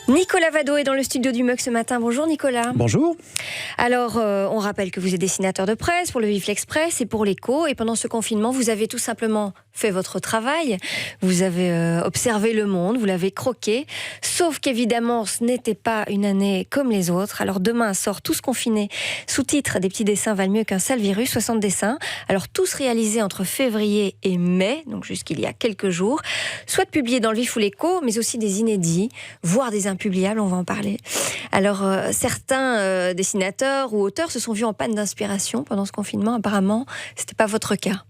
Nicolas Vado est dans le studio du MUC ce matin. Bonjour Nicolas. Bonjour. Alors, on rappelle que vous êtes dessinateur de presse pour le Vif l'Express et pour l'Écho. Et pendant ce confinement, vous avez tout simplement fait votre travail. Vous avez observé le monde, vous l'avez croqué. Sauf qu'évidemment, ce n'était pas une année comme les autres. Alors demain sort Tous confinés. Sous-titre, des petits dessins valent mieux qu'un sale virus, 60 dessins. Alors tous réalisés entre février et mai, donc jusqu'il y a quelques jours. Soit publiés dans le Vif ou l'Écho, mais aussi des inédits, voire des impubliables, on va en parler. Alors certains dessinateurs ou auteurs se sont vus en panne d'inspiration pendant ce confinement. Apparemment, c'était pas votre cas.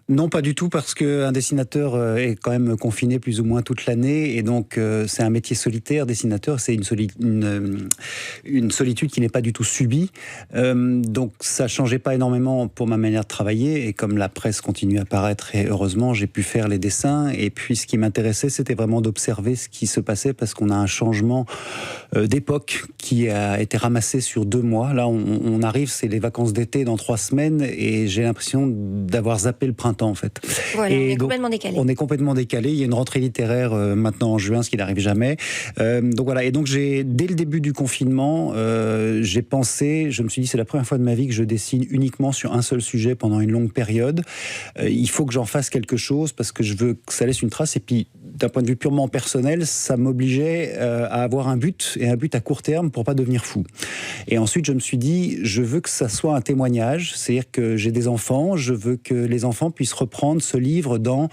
Non, pas du tout, parce qu'un dessinateur est quand même confiné plus ou moins toute l'année, et donc c'est un métier solitaire. Dessinateur, c'est une solitude qui n'est pas du tout subie. Donc ça changeait pas énormément pour ma manière de travailler, et comme la presse continue à paraître, et heureusement, j'ai pu faire les dessins. Et puis ce qui m'intéressait, c'était vraiment d'observer ce qui se passait, parce qu'on a un changement d'époque qui a été ramassé sur 2 mois. Là, on arrive, c'est les vacances d'été dans 3 semaines, et j'ai l'impression d'avoir zappé le printemps en fait. Voilà, et on est donc, complètement décalé. On est complètement décalé. Il y a une rentrée littéraire maintenant en juin, ce qui n'arrive jamais. Donc voilà. Et donc dès le début du confinement, j'ai pensé, je me suis dit, c'est la première fois de ma vie que je dessine uniquement sur un seul sujet pendant une longue période. Il faut que j'en fasse quelque chose parce que je veux que ça laisse une trace. Et puis, d'un point de vue purement personnel, ça m'obligeait à avoir un but, et un but à court terme pour pas devenir fou. Et ensuite, je me suis dit, je veux que ça soit un témoignage, c'est-à-dire que j'ai des enfants, je veux que les enfants puissent reprendre ce livre dans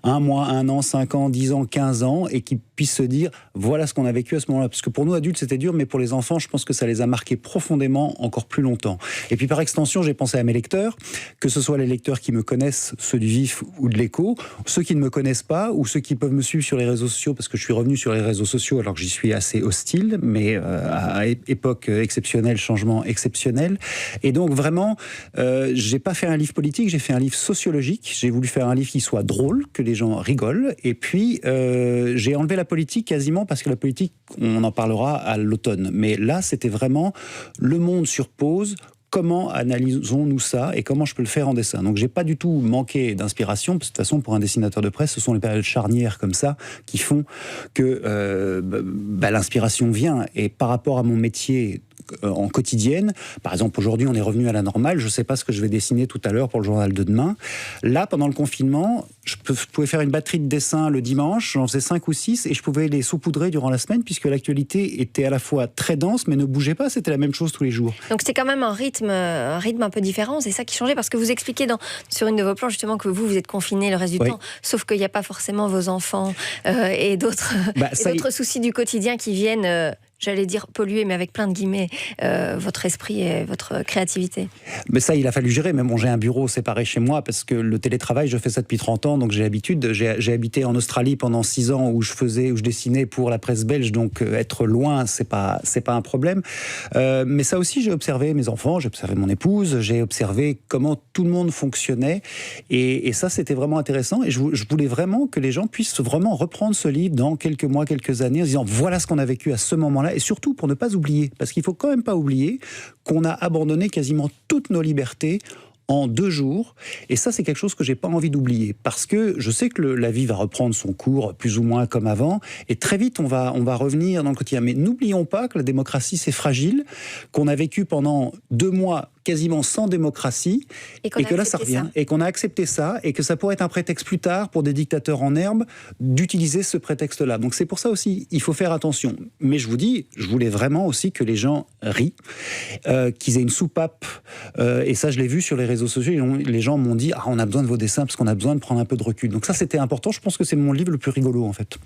1 mois, 1 an, 5 ans, 10 ans, 15 ans, et qu'ils puissent se dire, voilà ce qu'on a vécu à ce moment-là. Parce que pour nous, adultes, c'était dur, mais pour les enfants, je pense que ça les a marqués profondément, encore plus longtemps. Et puis par extension, j'ai pensé à mes lecteurs, que ce soit les lecteurs qui me connaissent, ceux du Vif ou de l'Écho, ceux qui ne me connaissent pas, ou ceux qui peuvent me suivre sur les réseaux sociaux, parce que je suis revenu sur les réseaux sociaux alors que j'y suis assez hostile, mais à époque exceptionnelle, changement exceptionnel. Et donc vraiment, j'ai pas fait un livre politique, j'ai fait un livre sociologique. J'ai voulu faire un livre qui soit drôle, que les gens rigolent. Et puis, j'ai enlevé la politique quasiment, parce que la politique, on en parlera à l'automne. Mais là, c'était vraiment le monde sur pause. Comment analysons-nous ça et comment je peux le faire en dessin? Donc j'ai pas du tout manqué d'inspiration, parce que de toute façon pour un dessinateur de presse, ce sont les périodes charnières comme ça qui font que l'inspiration vient. Et par rapport à mon métier en quotidienne, par exemple aujourd'hui on est revenu à la normale, je sais pas ce que je vais dessiner tout à l'heure pour le journal de demain. Là pendant le confinement, je pouvais faire une batterie de dessins le dimanche, j'en faisais 5 ou 6 et je pouvais les saupoudrer durant la semaine, puisque l'actualité était à la fois très dense mais ne bougeait pas, c'était la même chose tous les jours. Donc c'est quand même un rythme un peu différent, c'est ça qui changeait, parce que vous expliquez sur une de vos planches justement que vous êtes confiné le reste du temps, sauf qu'il n'y a pas forcément vos enfants et d'autres soucis du quotidien qui viennent... j'allais dire polluer, mais avec plein de guillemets, votre esprit et votre créativité. Mais ça, il a fallu gérer. Mais bon, j'ai un bureau séparé chez moi, parce que le télétravail, je fais ça depuis 30 ans, donc j'ai l'habitude. J'ai habité en Australie pendant 6 ans où je dessinais pour la presse belge, donc être loin, c'est pas un problème. Mais ça aussi, j'ai observé mes enfants, j'ai observé mon épouse, j'ai observé comment tout le monde fonctionnait. Et ça, c'était vraiment intéressant. Et je voulais vraiment que les gens puissent vraiment reprendre ce livre dans quelques mois, quelques années, en se disant, voilà ce qu'on a vécu à ce moment-là. Et surtout pour ne pas oublier, parce qu'il ne faut quand même pas oublier qu'on a abandonné quasiment toutes nos libertés en 2 jours, et ça c'est quelque chose que j'ai pas envie d'oublier, parce que je sais que la vie va reprendre son cours plus ou moins comme avant, et très vite on va revenir dans le quotidien. Mais n'oublions pas que la démocratie c'est fragile, qu'on a vécu pendant 2 mois quasiment sans démocratie, et que là ça revient, et qu'on a accepté ça, et que ça pourrait être un prétexte plus tard pour des dictateurs en herbe d'utiliser ce prétexte-là. Donc c'est pour ça aussi, il faut faire attention. Mais je vous dis, je voulais vraiment aussi que les gens rient, qu'ils aient une soupape, et ça je l'ai vu sur les réseaux sociaux, les gens m'ont dit, on a besoin de vos dessins parce qu'on a besoin de prendre un peu de recul. Donc ça c'était important, je pense que c'est mon livre le plus rigolo en fait.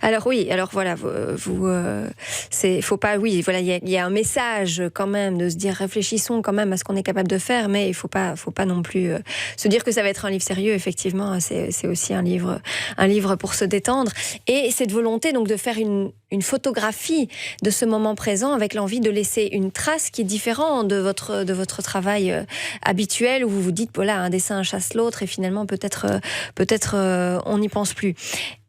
Alors oui, voilà, faut pas, oui, voilà, il y a un message quand même de se dire, réfléchissons quand même à ce qu'on est capable de faire, mais il faut pas non plus se dire que ça va être un livre sérieux. Effectivement, c'est aussi un livre pour se détendre. Et cette volonté donc de faire une photographie de ce moment présent, avec l'envie de laisser une trace qui est différente de votre travail habituel, où vous vous dites, voilà, un dessin chasse l'autre, et finalement peut-être on n'y pense plus.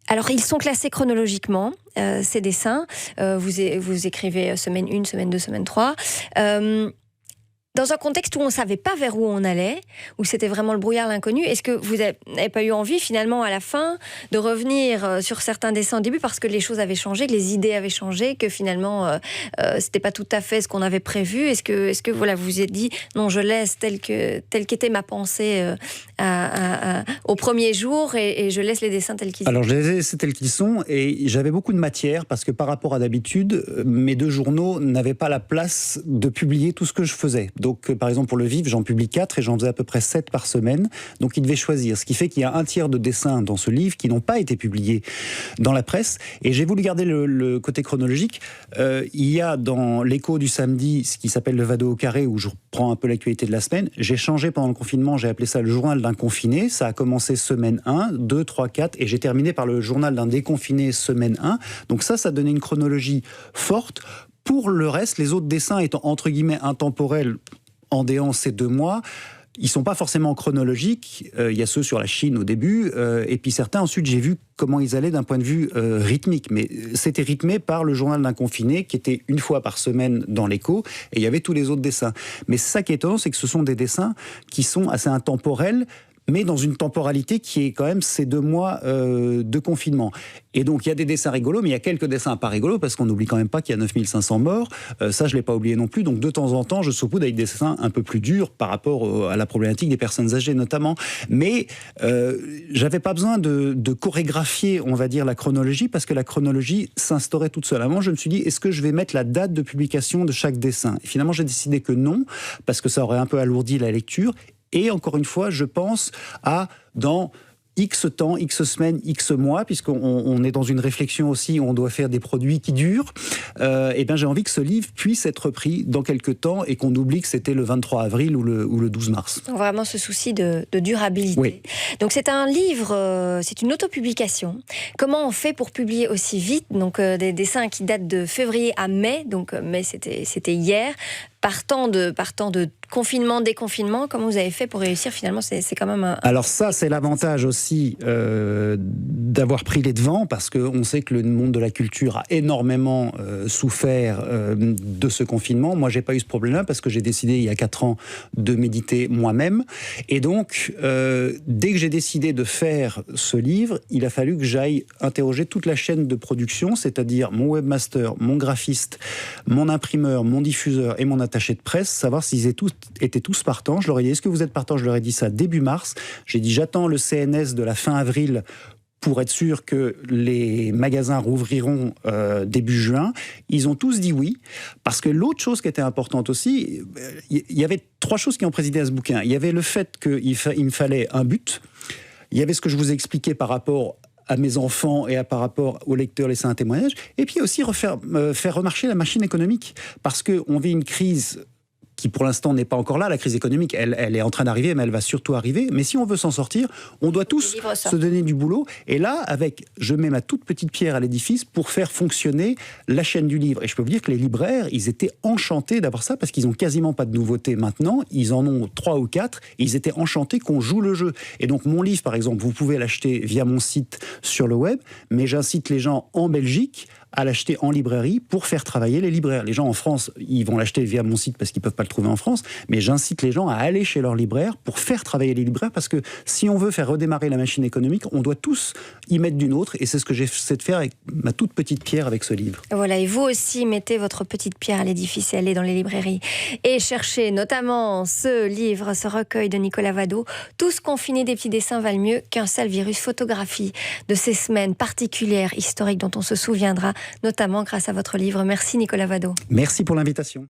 Alors, ils sont classés chronologiquement, ces dessins. Vous écrivez semaine 1, semaine 2, semaine 3. Dans un contexte où on ne savait pas vers où on allait, où c'était vraiment le brouillard, l'inconnu, est-ce que vous n'avez pas eu envie finalement à la fin de revenir sur certains dessins au début parce que les choses avaient changé, que les idées avaient changé, que finalement c'était pas tout à fait ce qu'on avait prévu? Est-ce que voilà, vous vous êtes dit non, je laisse telle qu'était ma pensée au premier jour et je laisse les dessins tels qu'ils sont? Alors je les ai laissés tels qu'ils sont et j'avais beaucoup de matière parce que par rapport à d'habitude, mes 2 journaux n'avaient pas la place de publier tout ce que je faisais. Donc, par exemple, pour Le Vif, j'en publie 4 et j'en faisais à peu près 7 par semaine. Donc, il devait choisir. Ce qui fait qu'il y a un tiers de dessins dans ce livre qui n'ont pas été publiés dans la presse. Et j'ai voulu garder le côté chronologique. Il y a dans l'Écho du samedi ce qui s'appelle le Vado au carré, où je reprends un peu l'actualité de la semaine. J'ai changé pendant le confinement, j'ai appelé ça le journal d'un confiné. Ça a commencé semaine 1, 2, 3, 4. Et j'ai terminé par le journal d'un déconfiné semaine 1. Donc ça donnait une chronologie forte. Pour le reste, les autres dessins étant entre guillemets intemporels en déant ces 2 mois, ils ne sont pas forcément chronologiques. Il y a ceux sur la Chine au début, et puis certains, ensuite, j'ai vu comment ils allaient d'un point de vue rythmique. Mais c'était rythmé par le journal d'un confiné, qui était 1 fois par semaine dans l'Écho, et il y avait tous les autres dessins. Mais ça qui est étonnant, c'est que ce sont des dessins qui sont assez intemporels, mais dans une temporalité qui est quand même ces 2 mois de confinement. Et donc, il y a des dessins rigolos, mais il y a quelques dessins pas rigolos, parce qu'on n'oublie quand même pas qu'il y a 9500 morts. Ça, je ne l'ai pas oublié non plus. Donc, de temps en temps, je saupoudre avec des dessins un peu plus durs par rapport à la problématique des personnes âgées, notamment. Mais j'avais pas besoin de chorégraphier, on va dire, la chronologie, parce que la chronologie s'instaurait toute seule. À un moment, je me suis dit, est-ce que je vais mettre la date de publication de chaque dessin? Et finalement, j'ai décidé que non, parce que ça aurait un peu alourdi la lecture. Et encore une fois, je pense à dans X temps, X semaines, X mois, puisqu'on est dans une réflexion aussi où on doit faire des produits qui durent. Et bien, j'ai envie que ce livre puisse être pris dans quelques temps et qu'on oublie que c'était le 23 avril ou le 12 mars. Donc vraiment ce souci de durabilité. Oui. Donc c'est un livre, c'est une autopublication. Comment on fait pour publier aussi vite? Donc des dessins qui datent de février à mai, donc mai c'était hier. Partant de confinement, déconfinement, comment vous avez fait pour réussir finalement? C'est quand même un... Alors ça, c'est l'avantage aussi d'avoir pris les devants, parce qu'on sait que le monde de la culture a énormément souffert de ce confinement. Moi, j'ai pas eu ce problème-là, parce que j'ai décidé il y a 4 ans de méditer moi-même. Et donc, dès que j'ai décidé de faire ce livre, il a fallu que j'aille interroger toute la chaîne de production, c'est-à-dire mon webmaster, mon graphiste, mon imprimeur, mon diffuseur et mon attaché de presse, savoir s'ils étaient tous partants. Je leur ai dit, est-ce que vous êtes partants? Je leur ai dit ça début mars. J'ai dit, j'attends le CNS de la fin avril pour être sûr que les magasins rouvriront début juin. Ils ont tous dit oui, parce que l'autre chose qui était importante aussi, il y avait 3 choses qui ont présidé à ce bouquin. Il y avait le fait qu'il me fallait un but. Il y avait ce que je vous ai expliqué par rapport à mes enfants et par rapport aux lecteurs laisser un témoignage, et puis aussi faire remarcher la machine économique, parce qu'on vit une crise qui pour l'instant n'est pas encore là, la crise économique, elle est en train d'arriver, mais elle va surtout arriver. Mais si on veut s'en sortir, on doit tous se donner du boulot. Et là, je mets ma toute petite pierre à l'édifice pour faire fonctionner la chaîne du livre. Et je peux vous dire que les libraires, ils étaient enchantés d'avoir ça, parce qu'ils n'ont quasiment pas de nouveautés maintenant. Ils en ont 3 ou 4, et ils étaient enchantés qu'on joue le jeu. Et donc mon livre, par exemple, vous pouvez l'acheter via mon site sur le web, mais j'incite les gens en Belgique à l'acheter en librairie pour faire travailler les libraires. Les gens en France, ils vont l'acheter via mon site parce qu'ils ne peuvent pas le trouver en France, mais j'incite les gens à aller chez leur libraire pour faire travailler les libraires, parce que si on veut faire redémarrer la machine économique, on doit tous y mettre du nôtre, et c'est ce que j'essaie de faire avec ma toute petite pierre avec ce livre. Voilà, et vous aussi mettez votre petite pierre à l'édifice et allez dans les librairies et cherchez notamment ce livre, ce recueil de Nicolas Vado, Tous confinés, des petits dessins valent mieux qu'un sale virus, photographie de ces semaines particulières, historiques, dont on se souviendra, notamment grâce à votre livre. Merci Nicolas Vado. Merci pour l'invitation.